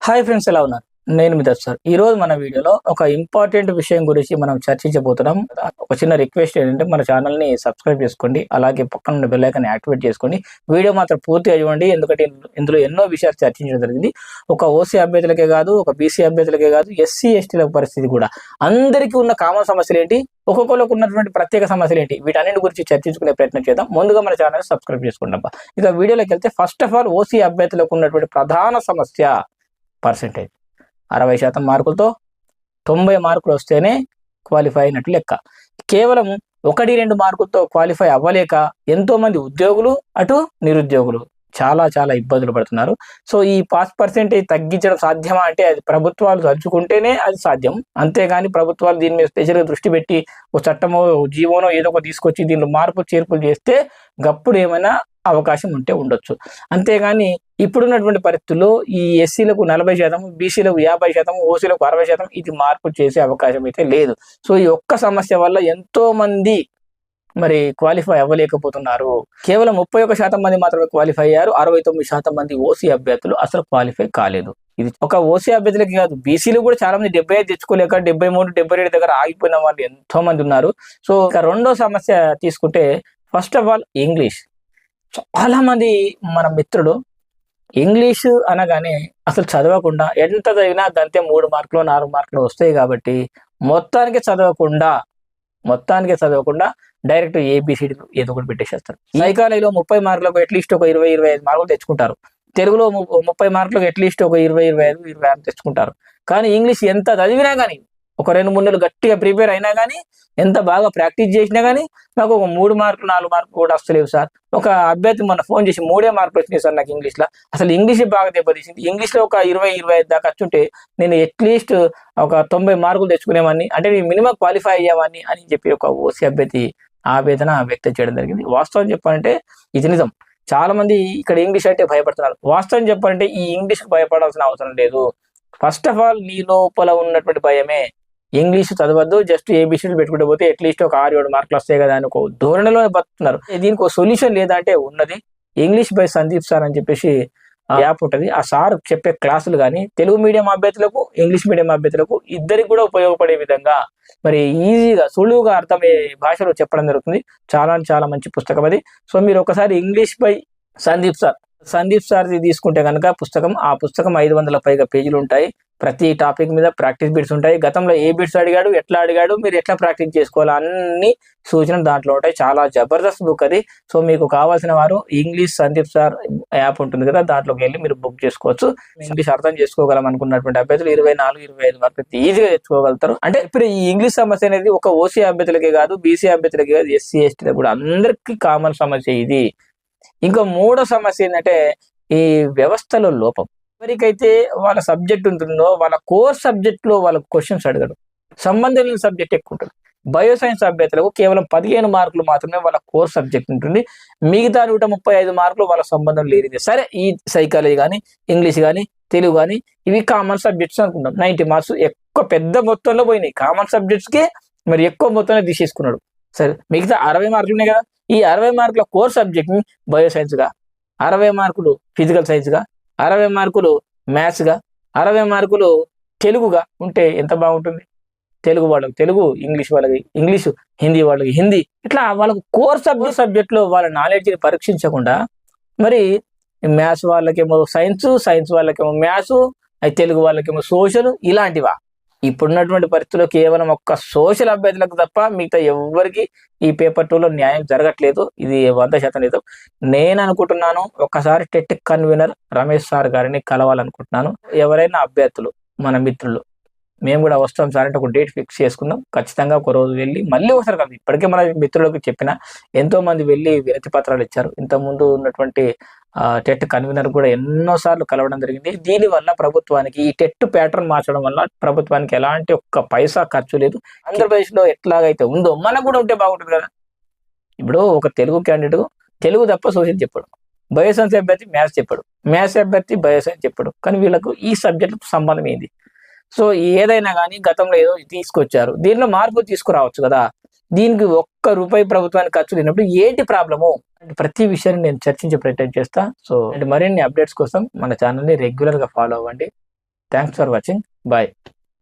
Hi friends, ఎలా ఉన్నారు? నేను మీ దర్శన్. ఈ రోజు మన వీడియోలో ఒక ఇంపార్టెంట్ విషయం గురించి మనం చర్చించబోతున్నాం. ఒక చిన్న రిక్వెస్ట్ ఏంటంటే మన ఛానల్ని సబ్స్క్రైబ్ చేసుకోండి, అలాగే పక్కన ఉన్న బెల్ ఐకాన్ యాక్టివేట్ చేసుకోండి. వీడియో మాత్రం పూర్తిగా చూడండి, ఎందుకంటే ఇందులో ఎన్నో విషయాలు చర్చించడం జరిగింది. ఒక ఓసీ అభ్యర్థులకే కాదు, ఒక బీసీ అభ్యర్థులకే కాదు, ఎస్సీ ఎస్టీల పరిస్థితి కూడా, అందరికీ ఉన్న కామన్ సమస్యలు ఏంటి, ఒక్కొక్కరికి ఉన్నటువంటి ప్రత్యేక సమస్యలు ఏంటి, వీటన్నిటి గురించి చర్చించుకునే ప్రయత్నం చేద్దాం. ముందుగా మన ఛానల్ సబ్స్క్రైబ్ చేసుకుంటాం. ఇక వీడియోలోకి వెళ్తే, ఫస్ట్ ఆఫ్ ఆల్ ఓసీ అభ్యర్థులకు ఉన్నటువంటి ప్రధాన సమస్య పర్సెంటేజ్. 60% మార్కులతో 90 మార్కులు వస్తేనే క్వాలిఫై అయినట్టు లెక్క. కేవలం 1-2 మార్కులతో క్వాలిఫై అవ్వలేక ఎంతో మంది ఉద్యోగులు, అటు నిరుద్యోగులు చాలా చాలా ఇబ్బందులు పడుతున్నారు. సో ఈ పాస్ పర్సెంటేజ్ తగ్గించడం సాధ్యమా అంటే, అది ప్రభుత్వాలు తలుచుకుంటేనే అది సాధ్యం. అంతేగాని ప్రభుత్వాలు దీని మీద స్పెషల్గా దృష్టి పెట్టి ఒక చట్టమో జీవోనో ఏదో ఒక తీసుకొచ్చి దీనిలో మార్పు చేర్పులు చేస్తే గప్పుడు ఏమైనా అవకాశం ఉంటే ఉండొచ్చు. అంతేగాని ఇప్పుడున్నటువంటి పరిస్థితుల్లో ఈ ఎస్సీలకు 40%, బీసీలకు 50%, ఓసీలకు 60% ఇది మార్పు చేసే అవకాశం అయితే లేదు. సో ఈ ఒక్క సమస్య వల్ల ఎంతో మంది మరి క్వాలిఫై అవ్వలేకపోతున్నారు. కేవలం 31% మంది మాత్రమే క్వాలిఫై అయ్యారు. 69% మంది ఓసీ అభ్యర్థులు అసలు క్వాలిఫై కాలేదు. ఇది ఒక ఓసీ అభ్యర్థులకి కాదు, బీసీలు కూడా చాలా మంది 75 తెచ్చుకోలేక 73, 72 దగ్గర ఆగిపోయిన వాళ్ళు ఎంతో మంది ఉన్నారు. సో ఇక రెండో సమస్య తీసుకుంటే, ఫస్ట్ ఆఫ్ ఆల్ ఇంగ్లీష్. చాలా మంది మన మిత్రులు ఇంగ్లీషు అనగానే అసలు చదవకుండా, ఎంత చదివినా దంతే 3 మార్కులు 4 మార్కులు వస్తాయి కాబట్టి మొత్తానికి చదవకుండా డైరెక్ట్ ఏబిసిడి ఏదో ఒకటి పెట్టేసేస్తారు. సైకాలజీలో 30 మార్కులకు అట్లీస్ట్ ఒక 20-25 మార్కులు తెచ్చుకుంటారు. తెలుగులో 30 మార్కులకు అట్లీస్ట్ ఒక 20-25-26 తెచ్చుకుంటారు. కానీ ఇంగ్లీష్ ఎంత చదివినా కానీ, ఒక 2-3 నెలలు గట్టిగా ప్రిపేర్ అయినా కానీ, ఎంత బాగా ప్రాక్టీస్ చేసినా కానీ నాకు ఒక 3 మార్కులు 4 మార్కులు కూడా వస్తలేవు సార్. ఒక అభ్యర్థి మొన్న ఫోన్ చేసి 3 మార్కులు వచ్చినాయి సార్ నాకు ఇంగ్లీష్లో. అసలు ఇంగ్లీష్ బాగా దెబ్బతీసింది. ఇంగ్లీష్లో ఒక 20-25 దాకా వచ్చుంటే నేను అట్లీస్ట్ ఒక 90 మార్కులు తెచ్చుకునేవాడిని, అంటే నేను మినిమం క్వాలిఫై అయ్యేవాడిని అని చెప్పి ఒక ఓసీ అభ్యర్థి ఆవేదన వ్యక్తం చేయడం జరిగింది. వాస్తవం చెప్పాలంటే ఇది నిజం. చాలా మంది ఇక్కడ ఇంగ్లీష్ అంటే భయపడుతున్నారు. వాస్తవం చెప్పాలంటే ఈ ఇంగ్లీష్కి భయపడాల్సిన అవసరం లేదు. ఫస్ట్ ఆఫ్ ఆల్ నీ లోపల ఉన్నటువంటి భయమే. ఇంగ్లీష్ చదవద్దు, జస్ట్ ఏబిసిడీలు పెట్టుకుంటూ పోతే అట్లీస్ట్ ఒక 6-7 మార్కులు వస్తాయి కదా అని ఒక ధోరణిలో బతుకుతున్నారు. దీనికి ఒక సొల్యూషన్ లేదా అంటే ఉన్నది. ఇంగ్లీష్ బై సందీప్ సార్ అని చెప్పేసి యాప్ ఉంటుంది. ఆ సార్ చెప్పే క్లాసులు కానీ తెలుగు మీడియం అభ్యర్థులకు, ఇంగ్లీష్ మీడియం అభ్యర్థులకు ఇద్దరికి కూడా ఉపయోగపడే విధంగా మరి ఈజీగా సులువుగా అర్థమయ్యే భాషలో చెప్పడం జరుగుతుంది. చాలా చాలా మంచి పుస్తకం అది. సో మీరు ఒకసారి ఇంగ్లీష్ బై సందీప్ సార్ది తీసుకుంటే కనుక పుస్తకం, ఆ పుస్తకం 500 పైగా పేజీలు ఉంటాయి. ప్రతి టాపిక్ మీద ప్రాక్టీస్ బిట్స్ ఉంటాయి. గతంలో ఏ బిట్స్ అడిగాడు, ఎట్లా అడిగాడు, మీరు ఎట్లా ప్రాక్టీస్ చేసుకోవాలి, అన్ని సూచనలు దాంట్లో ఉంటాయి. చాలా జబర్దస్త్ బుక్ అది. సో మీకు కావాల్సిన వారు ఇంగ్లీష్ సందీప్ సార్ యాప్ ఉంటుంది కదా, దాంట్లోకి వెళ్ళి మీరు బుక్ చేసుకోవచ్చు. ఇంగ్లీష్ అర్థం చేసుకోగలం అనుకున్నటువంటి అభ్యర్థులు 24-25 మార్కులు ఈజీగా తెచ్చుకోగలుగుతారు. అంటే ఇప్పుడు ఈ ఇంగ్లీష్ సమస్య అనేది ఒక ఓసీ అభ్యర్థులకే కాదు, బీసీ అభ్యర్థులకే కాదు, ఎస్సీ ఎస్టీలకు కూడా అందరికీ కామన్ సమస్య ఇది. ఇంకో మూడో సమస్య ఏంటంటే ఈ వ్యవస్థలో లోపం. ఎవరికైతే వాళ్ళ సబ్జెక్ట్ ఉంటుందో వాళ్ళ కోర్ సబ్జెక్ట్ లో వాళ్ళ క్వశ్చన్స్ అడగడం, సంబంధం లేని సబ్జెక్ట్ ఎక్కువ ఉంటుంది. బయోసైన్స్ అభ్యర్థులకు కేవలం 15 మార్కులు మాత్రమే వాళ్ళ కోర్ సబ్జెక్ట్ ఉంటుంది. మిగతా 135 మార్కులు వాళ్ళ సంబంధం లేనిది. సరే, ఈ సైకాలజీ కానీ, ఇంగ్లీష్ కానీ, తెలుగు కానీ ఇవి కామన్ సబ్జెక్ట్స్ అనుకుంటాం. 90 మార్క్స్ ఎక్కువ పెద్ద మొత్తంలో పోయినాయి. కామన్ సబ్జెక్ట్స్కి మరి ఎక్కువ మొత్తంలో తీసేసుకున్నాడు. సరే, మిగతా 60 మార్కులు ఉన్నాయి కదా, ఈ 60 మార్కుల కోర్ సబ్జెక్ట్ని బయోసైన్స్గా, 60 మార్కులు ఫిజికల్ సైన్స్గా, 60 మార్కులు మ్యాథ్స్గా, 60 మార్కులు తెలుగుగా ఉంటే ఎంత బాగుంటుంది. తెలుగు వాళ్ళకి తెలుగు, ఇంగ్లీష్ వాళ్ళకి ఇంగ్లీషు, హిందీ వాళ్ళకి హిందీ, ఇట్లా వాళ్ళకు కోర్ సబ్జెక్ట్లో వాళ్ళ నాలెడ్జ్ని పరీక్షించకుండా మరి మ్యాథ్స్ వాళ్ళకేమో సైన్స్ వాళ్ళకేమో మ్యాథ్స్, తెలుగు వాళ్ళకేమో సోషల్, ఇలాంటివా. ఇప్పుడున్నటువంటి పరిస్థితుల్లో కేవలం ఒక్క సోషల్ అభ్యర్థులకు తప్ప మిగతా ఎవరికి ఈ పేపర్ 2లో న్యాయం జరగట్లేదు. ఇది 100% నిజం. నేను అనుకుంటున్నాను, ఒక్కసారి టెట్ కన్వీనర్ రమేష్ సార్ గారిని కలవాలనుకుంటున్నాను. ఎవరైనా అభ్యర్థులు మన మిత్రులు, మేము కూడా వస్తాం సార్ అంటే ఒక డేట్ ఫిక్స్ చేసుకుందాం. ఖచ్చితంగా ఒక రోజు వెళ్ళి మళ్ళీ ఒకసారి కాదు, ఇప్పటికే మన మిత్రులకు చెప్పిన ఎంతో మంది వెళ్ళి వినతి పత్రాలు ఇచ్చారు. ఇంతకుముందు ఉన్నటువంటి టెట్ కన్వీనర్ కూడా ఎన్నోసార్లు కలవడం జరిగింది. దీనివల్ల ప్రభుత్వానికి ఈ టెట్ ప్యాటర్న్ మార్చడం వల్ల ప్రభుత్వానికి ఎలాంటి ఒక్క పైసా ఖర్చు లేదు. ఆంధ్రప్రదేశ్లో ఎట్లాగైతే ఉందో మనకు కూడా ఉంటే బాగుంటుంది కదా. ఇప్పుడు ఒక తెలుగు క్యాండిడేట్ తెలుగు తప్ప సోషల్ చెప్పాడు, బయోసైన్స్ అభ్యర్థి మ్యాథ్స్ చెప్పాడు, మ్యాథ్స్ అభ్యర్థి బయోసైన్స్ చెప్పాడు. కానీ వీళ్ళకు ఈ సబ్జెక్టుకు సంబంధం ఏంది? సో ఏదైనా కానీ గతంలో ఏదో తీసుకొచ్చారు, దీనిలో మార్పు తీసుకురావచ్చు కదా. దీనికి ₹1 ప్రభుత్వానికి ఖర్చు లేనప్పుడు ఏంటి ప్రాబ్లము? ప్రతి విషయాన్ని నేను చర్చించే ప్రయత్నం చేస్తా. సో మరిన్ని అప్డేట్స్ కోసం మన ఛానల్ని రెగ్యులర్గా ఫాలో అవ్వండి. Thanks for watching. బాయ్.